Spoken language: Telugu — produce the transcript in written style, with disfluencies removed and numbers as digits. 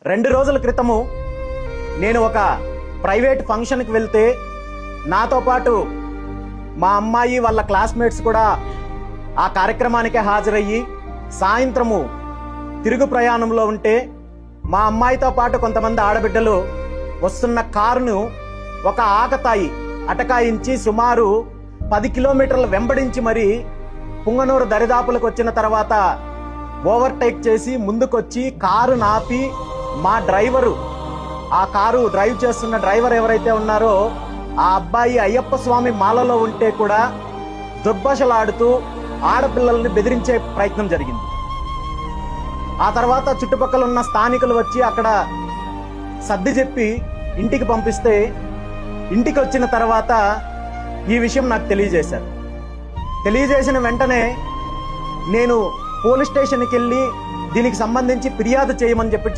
2 రోజుల క్రితము నేను ఒక ప్రైవేట్ ఫంక్షన్కి వెళ్తే నాతో పాటు మా అమ్మాయి వాళ్ళ క్లాస్మేట్స్ కూడా ఆ కార్యక్రమానికి హాజరయ్యి సాయంత్రము తిరుగు ప్రయాణంలో ఉంటే మా అమ్మాయితో పాటు కొంతమంది ఆడబిడ్డలు వస్తున్న కారును ఒక ఆకతాయి అటకాయించి సుమారు 10 కిలోమీటర్లు వెంబడించి మరి పుంగనూరు దరిదాపులకు వచ్చిన తర్వాత ఓవర్టేక్ చేసి ముందుకొచ్చి కారు నాపి మా డ్రైవరు, ఆ కారు డ్రైవ్ చేస్తున్న డ్రైవర్ ఎవరైతే ఉన్నారో ఆ అబ్బాయి అయ్యప్ప స్వామి మాలలో ఉంటే కూడా దుర్భాషలాడుతూ ఆడపిల్లల్ని బెదిరించే ప్రయత్నం జరిగింది. ఆ తర్వాత చుట్టుపక్కల ఉన్న స్థానికులు వచ్చి అక్కడ సర్ది చెప్పి ఇంటికి పంపిస్తే ఇంటికి వచ్చిన తర్వాత ఈ విషయం నాకు తెలియజేశారు. తెలియజేసిన వెంటనే నేను పోలీస్ స్టేషన్కి వెళ్ళి దీనికి సంబంధించి ఫిర్యాదు చేయమని చెప్పి